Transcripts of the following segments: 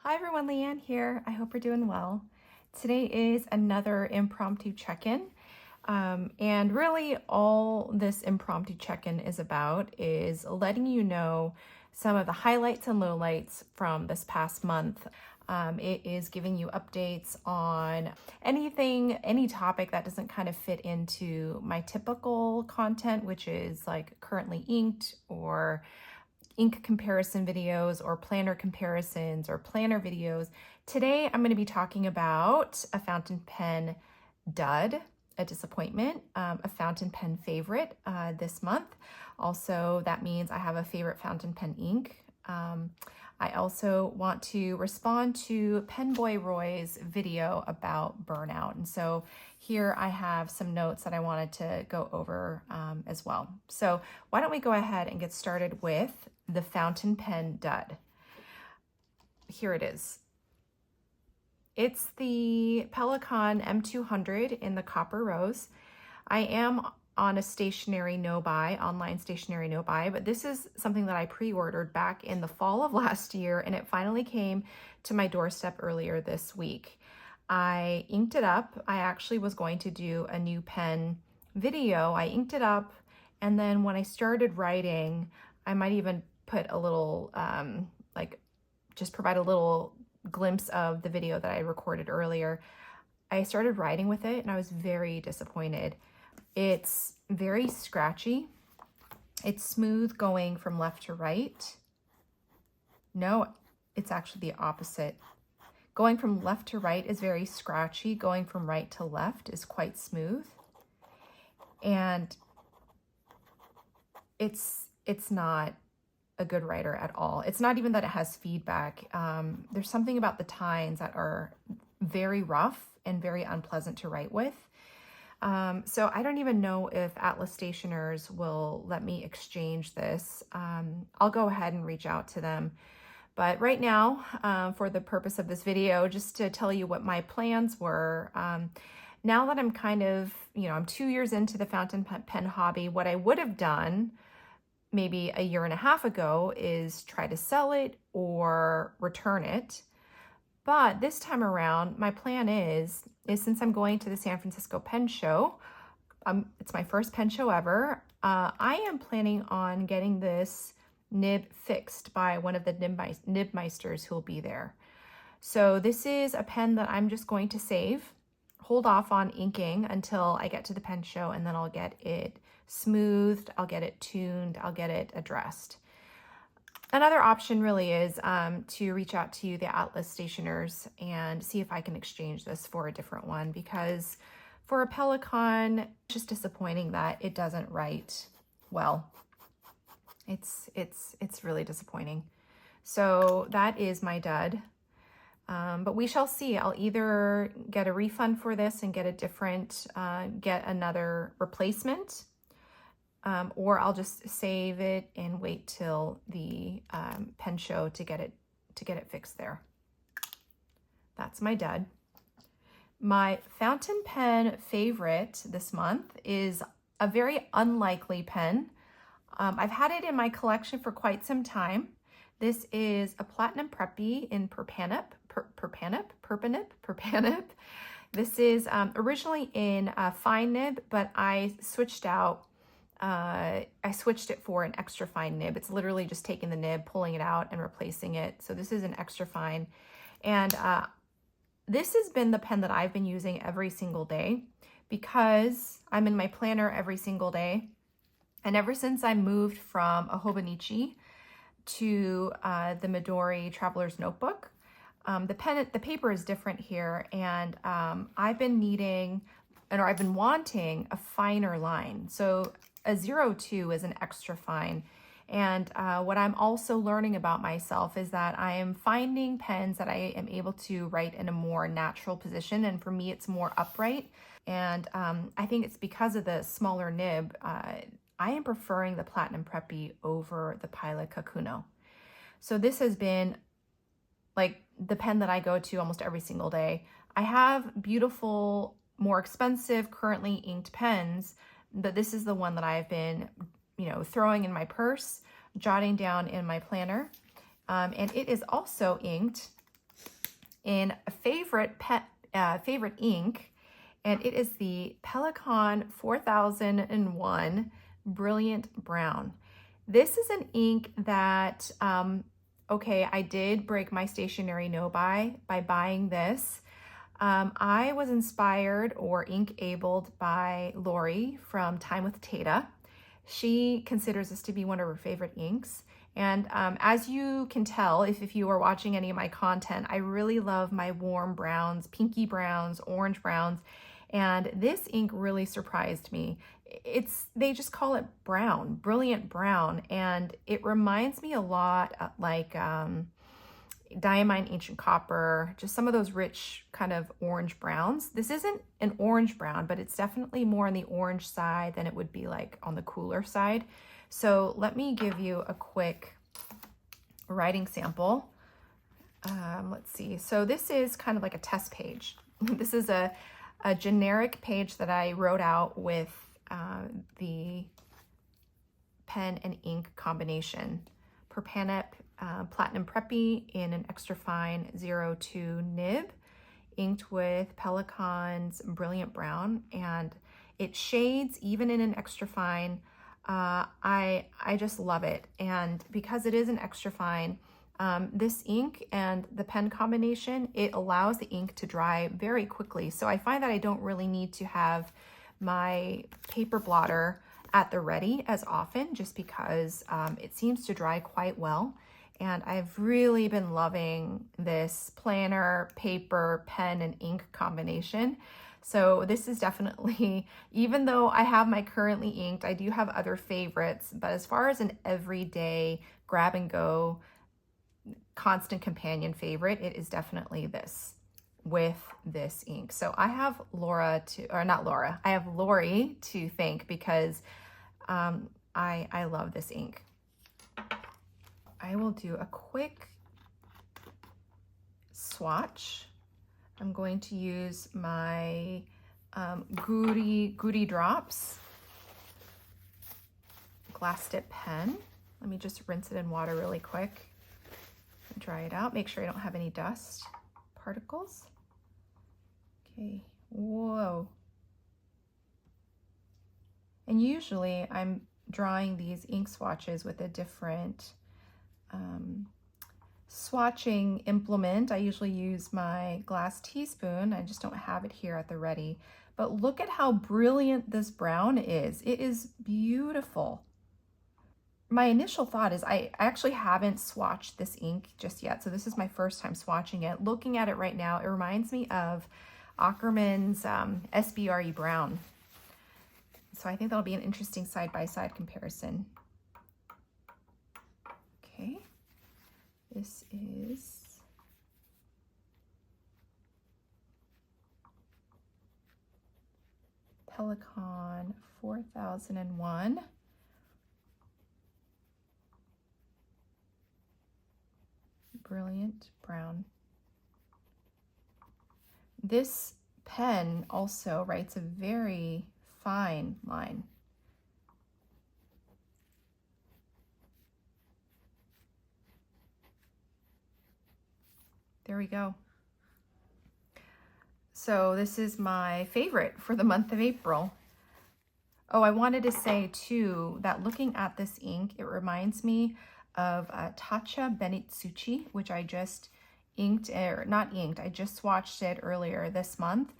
Hi everyone, Liane here. I hope you're doing well. Today is another impromptu check-in. And really all this impromptu check-in is about is letting you know some of the highlights and lowlights from this past month. It is giving you updates on anything, any topic that doesn't kind of fit into my typical content, which is like currently inked or ink comparison videos or planner comparisons or planner videos. Today, I'm going to be talking about a fountain pen dud, a disappointment, a fountain pen favorite this month. Also, that means I have a favorite fountain pen ink. I also want to respond to Penboy Roy's video about burnout. And so here I have some notes that I wanted to go over as well. So why don't we go ahead and get started with the fountain pen dud. Here it is. It's the Pelikan M200 in the copper rose. I am on a stationery no-buy, online stationery no-buy, but this is something that I pre-ordered back in the fall of last year, and it finally came to my doorstep earlier this week. I inked it up. I actually was going to do a new pen video. I inked it up, and then when I started writing, I might even put a little, just provide a little glimpse of the video that I recorded earlier. I started writing with it and I was very disappointed. It's very scratchy. It's smooth going from left to right. No, it's actually the opposite. Going from left to right is very scratchy. Going from right to left is quite smooth. And it's not a good writer at all. It's not even that it has feedback. There's something about the tines that are very rough and very unpleasant to write with. So I don't even know if Atlas Stationers will let me exchange this. I'll go ahead and reach out to them. But right now, for the purpose of this video, just to tell you what my plans were, now that I'm kind of, I'm 2 years into the fountain pen hobby, what I would have done maybe a year and a half ago is try to sell it or return it. But this time around, my plan is since I'm going to the San Francisco Pen Show, it's my first pen show ever, I am planning on getting this nib fixed by one of the nib meisters who will be there. So this is a pen that I'm just going to save, hold off on inking until I get to the pen show, and then I'll get it smoothed, I'll get it tuned, I'll get it addressed. Another option really is to reach out to the Atlas Stationers and see if I can exchange this for a different one, because for a Pelikan, it's just disappointing that it doesn't write well. It's really disappointing. So that is my dud. But we shall see. I'll either get a refund for this and get a different, get another replacement, or I'll just save it and wait till the pen show to get it fixed there. That's my dud. My fountain pen favorite this month is a very unlikely pen. I've had it in my collection for quite some time. This is a Platinum Preppy in Perpanip. This is originally in a fine nib, but I switched it for an extra fine nib. It's literally just taking the nib, pulling it out, and replacing it. So this is an extra fine. And this has been the pen that I've been using every single day because I'm in my planner every single day. And ever since I moved from a Hobonichi to the Midori Traveler's Notebook, the paper is different here, and I've been wanting a finer line. So a 02 is an extra fine. And what I'm also learning about myself is that I am finding pens that I am able to write in a more natural position. And for me, it's more upright. And I think it's because of the smaller nib. I am preferring the Platinum Preppy over the Pilot Kakuno. So this has been like the pen that I go to almost every single day. I have beautiful, more expensive, currently inked pens, but this is the one that I've been, throwing in my purse, jotting down in my planner. And it is also inked in a favorite ink, and it is the Pelikan 4001 Brilliant Brown. This is an ink that, okay, I did break my stationery no-buy by buying this. I was inspired or ink-abled by Lori from Time with Tata. She considers this to be one of her favorite inks. And as you can tell, if you are watching any of my content, I really love my warm browns, pinky browns, orange browns. And this ink really surprised me. They just call it brown, brilliant brown. And it reminds me a lot like diamine ancient copper, just some of those rich kind of orange browns. This isn't an orange brown, but it's definitely more on the orange side than it would be like on the cooler side. So let me give you a quick writing sample. Let's see. So this is kind of like a test page. This is a generic page that I wrote out with the pen and ink combination. Perpanep Platinum Preppy in an extra fine 02 nib, inked with Pelikan's Brilliant Brown, and it shades even in an extra fine. I just love it, and because it is an extra fine, this ink and the pen combination, it allows the ink to dry very quickly. So I find that I don't really need to have my paper blotter at the ready as often, just because it seems to dry quite well. And I've really been loving this planner, paper, pen, and ink combination. So this is definitely, even though I have my currently inked, I do have other favorites, but as far as an everyday grab and go, constant companion favorite, it is definitely this with this ink. So I have Lori to thank because I love this ink. I will do a quick swatch. I'm going to use my Goody Drops glass dip pen. Let me just rinse it in water really quick and dry it out. Make sure I don't have any dust particles. Okay, whoa. And usually I'm drawing these ink swatches with a different swatching implement. I usually use my glass teaspoon. I just don't have it here at the ready. But look at how brilliant this brown is. It is beautiful. My initial thought is I actually haven't swatched this ink just yet. So this is my first time swatching it. Looking at it right now, it reminds me of Ackerman's SBRE Brown. So I think that'll be an interesting side-by-side comparison. Okay, this is Pelikan 4001. Brilliant Brown. This pen also writes a very fine line. There we go. So this is my favorite for the month of April. Oh, I wanted to say too that looking at this ink, it reminds me of Tatcha Benitsuchi, which I just inked, or not inked, I just swatched it earlier this month.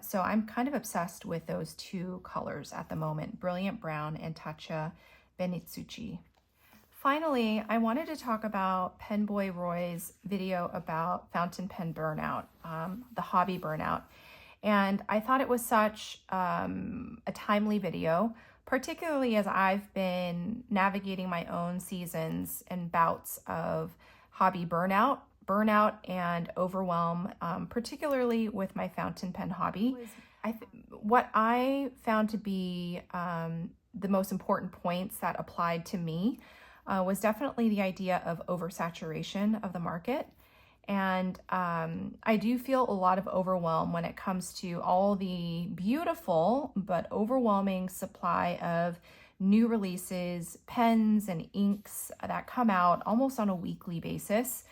So I'm kind of obsessed with those two colors at the moment, Brilliant Brown and Tatcha Benitsuchi. Finally, I wanted to talk about Penboy Roy's video about fountain pen burnout, the hobby burnout. And I thought it was such a timely video, particularly as I've been navigating my own seasons and bouts of hobby burnout and overwhelm, particularly with my fountain pen hobby. What I found to be the most important points that applied to me was definitely the idea of oversaturation of the market. And I do feel a lot of overwhelm when it comes to all the beautiful but overwhelming supply of new releases, pens and inks that come out almost on a weekly basis.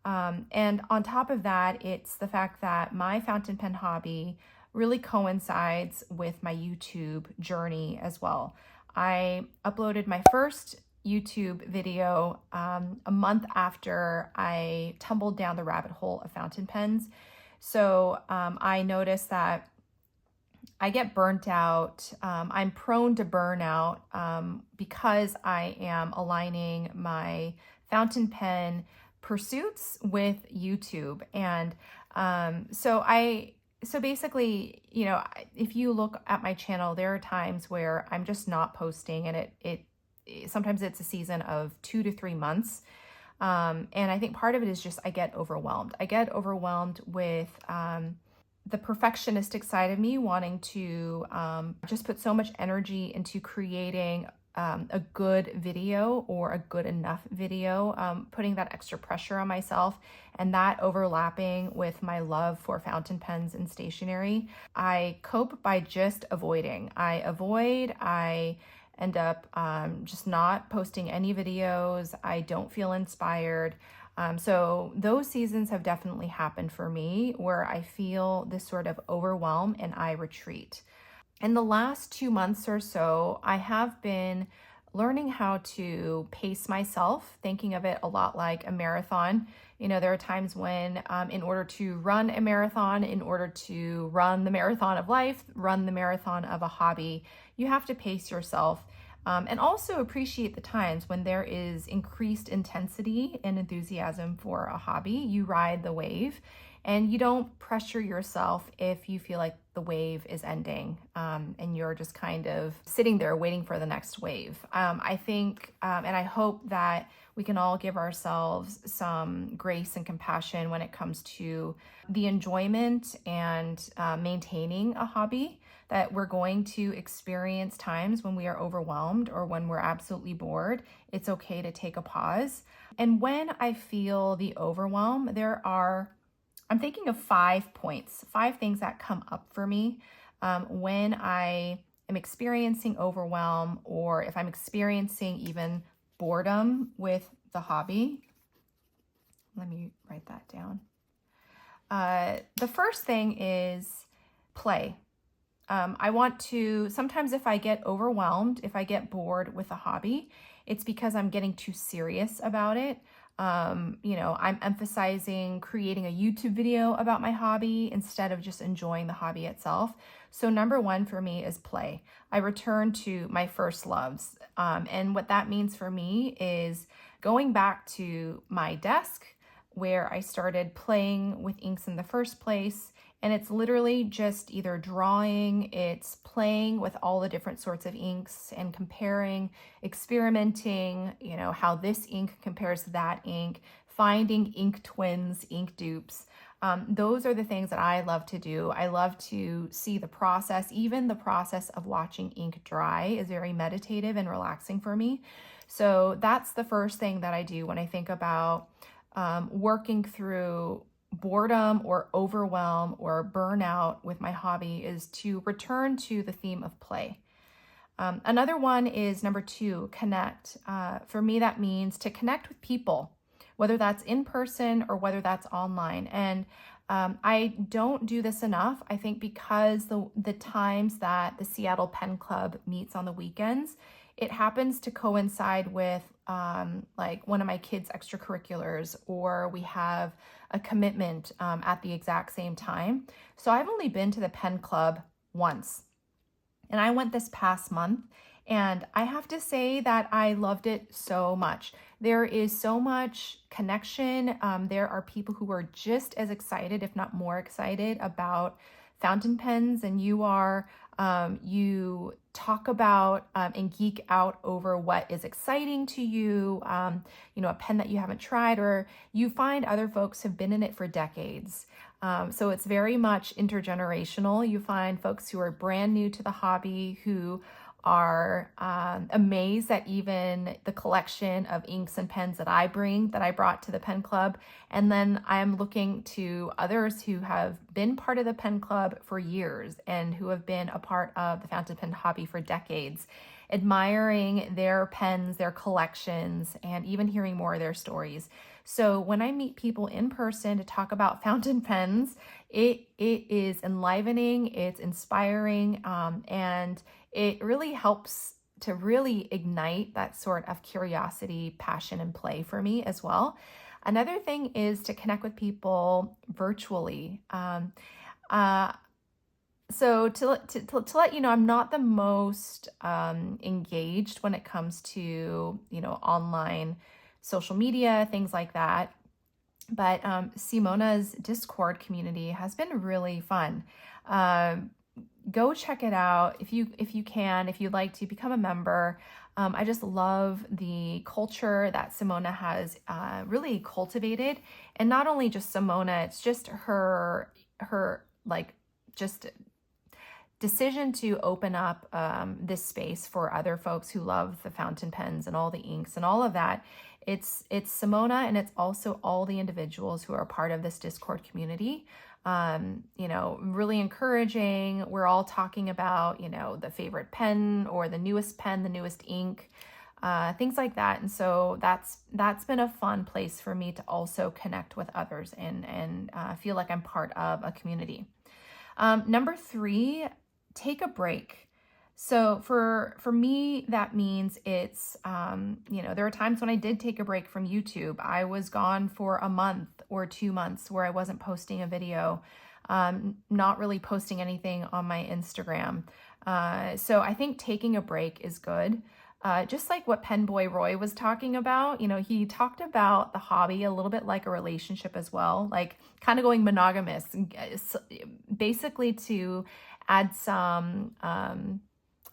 And on top of that, it's the fact that my fountain pen hobby really coincides with my YouTube journey as well. I uploaded my first YouTube video a month after I tumbled down the rabbit hole of fountain pens. So I noticed that I get burnt out. I'm prone to burnout because I am aligning my fountain pen pursuits with YouTube. And so basically, if you look at my channel, there are times where I'm just not posting, and it sometimes it's a season of 2 to 3 months. And I think part of it is just I get overwhelmed. I get overwhelmed with the perfectionistic side of me wanting to just put so much energy into creating a good video or a good enough video, putting that extra pressure on myself, and that overlapping with my love for fountain pens and stationery. I cope by just avoiding. I end up just not posting any videos. I don't feel inspired. So those seasons have definitely happened for me where I feel this sort of overwhelm and I retreat. In the last 2 months or so, I have been learning how to pace myself, thinking of it a lot like a marathon. There are times when in order to run a marathon, in order to run the marathon of life, run the marathon of a hobby, you have to pace yourself. And also appreciate the times when there is increased intensity and enthusiasm for a hobby. You ride the wave and you don't pressure yourself if you feel like the wave is ending and you're just kind of sitting there waiting for the next wave. I think and I hope that we can all give ourselves some grace and compassion when it comes to the enjoyment and maintaining a hobby, that we're going to experience times when we are overwhelmed or when we're absolutely bored. It's okay to take a pause. And when I feel the overwhelm, I'm thinking of 5 points, 5 things that come up for me when I am experiencing overwhelm, or if I'm experiencing even boredom with the hobby. Let me write that down. The first thing is play. Sometimes if I get overwhelmed, if I get bored with a hobby, it's because I'm getting too serious about it. I'm emphasizing creating a YouTube video about my hobby instead of just enjoying the hobby itself. So number 1 for me is play. I return to my first loves. And what that means for me is going back to my desk where I started playing with inks in the first place. And it's literally just either drawing, it's playing with all the different sorts of inks and comparing, experimenting, how this ink compares to that ink, finding ink twins, ink dupes. Those are the things that I love to do. I love to see the process. Even the process of watching ink dry is very meditative and relaxing for me. So that's the first thing that I do when I think about working through boredom or overwhelm or burnout with my hobby, is to return to the theme of play. Another one is number 2, connect. For me, that means to connect with people, whether that's in person or whether that's online. And I don't do this enough, I think, because the times that the Seattle Pen Club meets on the weekends, it happens to coincide with like one of my kids' extracurriculars, or we have a commitment at the exact same time. So I've only been to the pen club once, and I went this past month, and I have to say that I loved it so much. There is so much connection. There are people who are just as excited, if not more excited, about fountain pens than you are. You talk about and geek out over what is exciting to you, a pen that you haven't tried, or you find other folks have been in it for decades. So it's very much intergenerational. You find folks who are brand new to the hobby who are amazed at even the collection of inks and pens that I brought to the pen club. And then I'm looking to others who have been part of the pen club for years and who have been a part of the fountain pen hobby for decades, admiring their pens, their collections, and even hearing more of their stories. So when I meet people in person to talk about fountain pens, it is enlivening, it's inspiring, and it really helps to really ignite that sort of curiosity, passion, and play for me as well. Another thing is to connect with people virtually. Uh, so to let you know, I'm not the most engaged when it comes to, online social media, things like that. But Simona's Discord community has been really fun. Um, Go check it out if you can, if you'd like to become a member. I just love the culture that Simona has really cultivated, and not only just Simona, it's just her like just decision to open up this space for other folks who love the fountain pens and all the inks and all of that. It's Simona, and it's also all the individuals who are part of this Discord community. Really encouraging. We're all talking about, the favorite pen or the newest pen, the newest ink, things like that. And so that's been a fun place for me to also connect with others and feel like I'm part of a community. Number 3, take a break. So for me, that means it's, there are times when I did take a break from YouTube. I was gone for a month or 2 months where I wasn't posting a video, not really posting anything on my Instagram. So I think taking a break is good. Just like what Pen Boy Roy was talking about, he talked about the hobby a little bit like a relationship as well, like kind of going monogamous, basically to add some,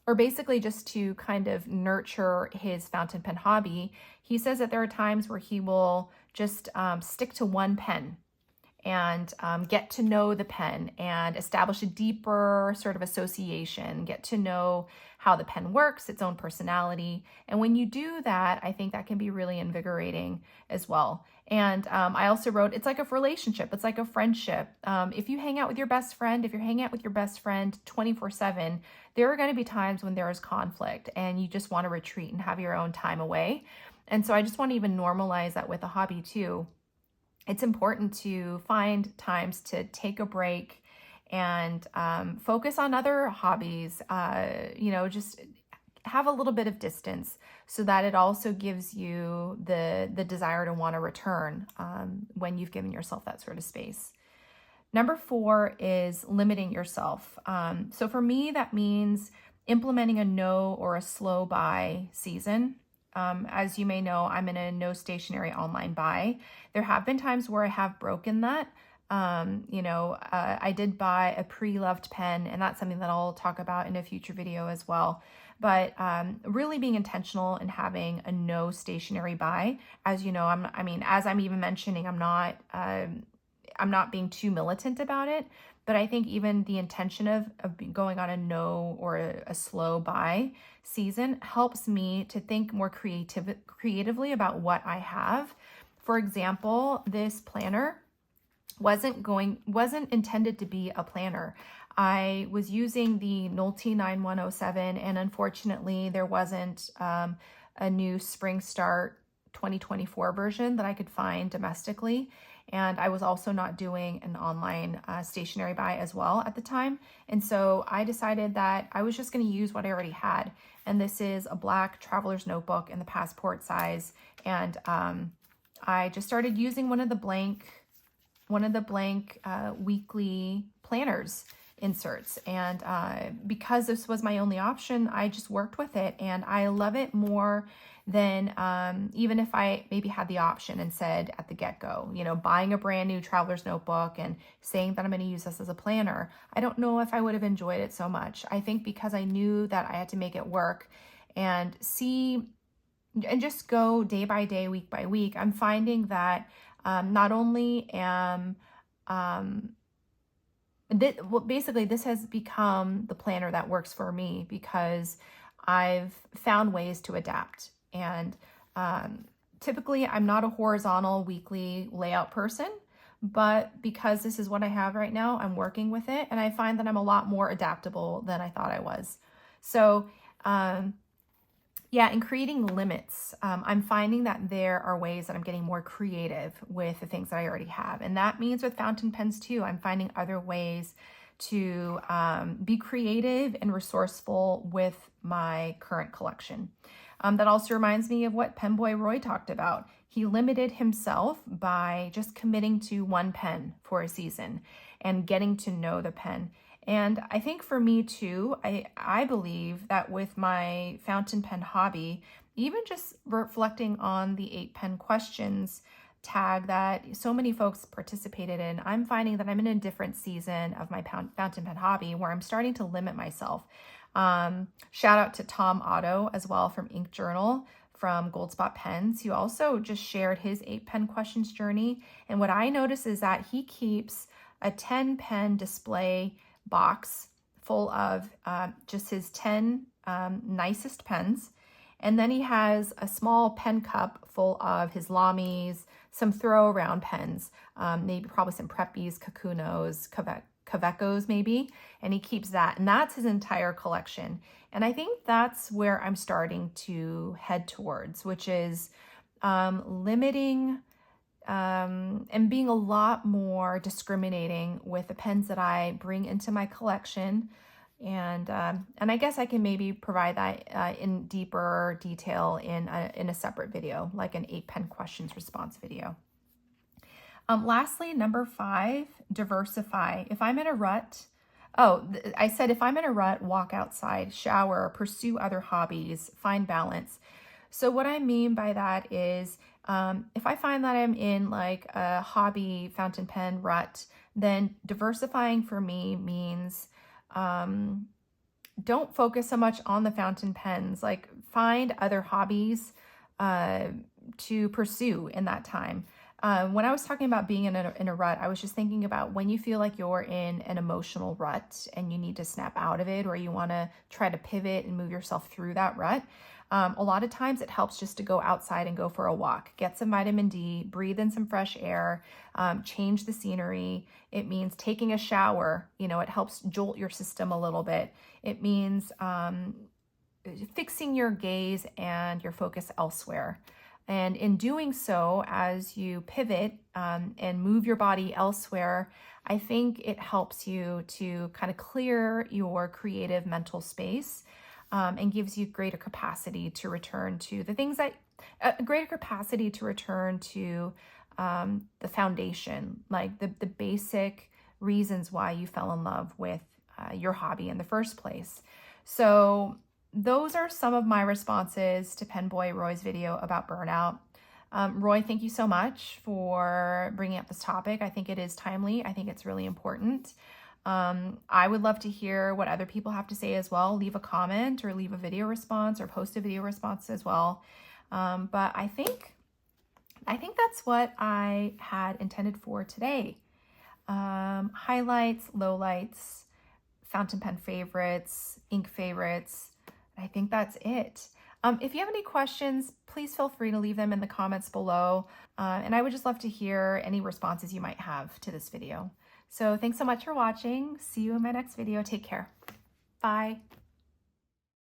or basically just to kind of nurture his fountain pen hobby. He says that there are times where he will just stick to one pen and get to know the pen and establish a deeper sort of association, get to know how the pen works, its own personality. And when you do that, I think that can be really invigorating as well. And I also wrote, it's like a relationship, it's like a friendship. If you hang out with your best friend, if you're hanging out with your best friend 24/7, there are going to be times when there is conflict and you just want to retreat and have your own time away. And so I just want to even normalize that with a hobby too. It's important to find times to take a break and focus on other hobbies, just have a little bit of distance so that it also gives you the desire to want to return when you've given yourself that sort of space. Number 4 is limiting yourself. So for me, that means implementing a no or a slow buy season. As you may know, I'm in a no stationery online buy. There have been times where I have broken that. I did buy a pre-loved pen, and that's something that I'll talk about in a future video as well. But really being intentional and having a no stationery buy. As you know, as I'm even mentioning, I'm not being too militant about it, but I think even the intention of going on a no or a slow buy season helps me to think more creatively about what I have. For example, this planner wasn't intended to be a planner. I was using the Nolte 9107, and unfortunately there wasn't a new Spring Start 2024 version that I could find domestically. And I was also not doing an online stationery buy as well at the time. And so I decided that I was just going to use what I already had. And this is a black traveler's notebook in the passport size. And I just started using one of the blank weekly planners inserts. And because this was my only option, I just worked with it. And I love it more than even if I maybe had the option and said at the get-go, buying a brand new traveler's notebook and saying that I'm going to use this as a planner. I don't know if I would have enjoyed it so much. I think because I knew that I had to make it work and just go day by day, week by week, I'm finding that not only am basically this has become the planner that works for me because I've found ways to adapt. And typically I'm not a horizontal weekly layout person, but because this is what I have right now, I'm working with it. And I find that I'm a lot more adaptable than I thought I was. So, Yeah, and creating limits. I'm finding that there are ways that I'm getting more creative with the things that I already have. And that means with fountain pens too. I'm finding other ways to be creative and resourceful with my current collection. That also reminds me of what Pen Boy Roy talked about. He limited himself by just committing to one pen for a season and getting to know the pen. And I think for me too, I believe that with my fountain pen hobby, even just reflecting on the 8 pen questions tag that so many folks participated in, I'm finding that I'm in a different season of my fountain pen hobby where I'm starting to limit myself. Shout out to Tom Otto as well from Ink Journal from Gold Spot Pens, who also just shared his 8 pen questions journey. And what I notice is that he keeps a 10 pen display box full of just his 10 nicest pens. And then he has a small pen cup full of his Lamis, some throw around pens, maybe probably some Preppies, Kakunos, Kavekos maybe, and he keeps that. And that's his entire collection. And I think that's where I'm starting to head towards, which is limiting and being a lot more discriminating with the pens that I bring into my collection. And I guess I can maybe provide that in deeper detail in a separate video, like an 8 pen questions response video. Lastly, number 5, diversify. If I'm in a rut, I said if I'm in a rut, walk outside, shower, pursue other hobbies, find balance. So what I mean by that is if I find that I'm in like a hobby fountain pen rut, then diversifying for me means don't focus so much on the fountain pens. Like find other hobbies to pursue in that time. When I was talking about being in a rut, I was just thinking about when you feel like you're in an emotional rut and you need to snap out of it, or you want to try to pivot and move yourself through that rut. A lot of times it helps just to go outside and go for a walk, get some vitamin D, breathe in some fresh air, change the scenery. It means taking a shower. You know, it helps jolt your system a little bit. It means fixing your gaze and your focus elsewhere. And in doing so, as you pivot and move your body elsewhere, I think it helps you to kind of clear your creative mental space and gives you greater capacity to return to the things that, greater capacity to return to the foundation, like the basic reasons why you fell in love with your hobby in the first place. So those are some of my responses to Pen Boy Roy's video about burnout. Roy, thank you so much for bringing up this topic. I think it is timely. I think it's really important. I would love to hear what other people have to say as well. Leave a comment or leave a video response or post a video response as well. But I think that's what I had intended for today. Highlights, lowlights, fountain pen favorites, ink favorites. I think that's it. If you have any questions, please feel free to leave them in the comments below. And I would just love to hear any responses you might have to this video. So thanks so much for watching. See you in my next video. Take care. Bye.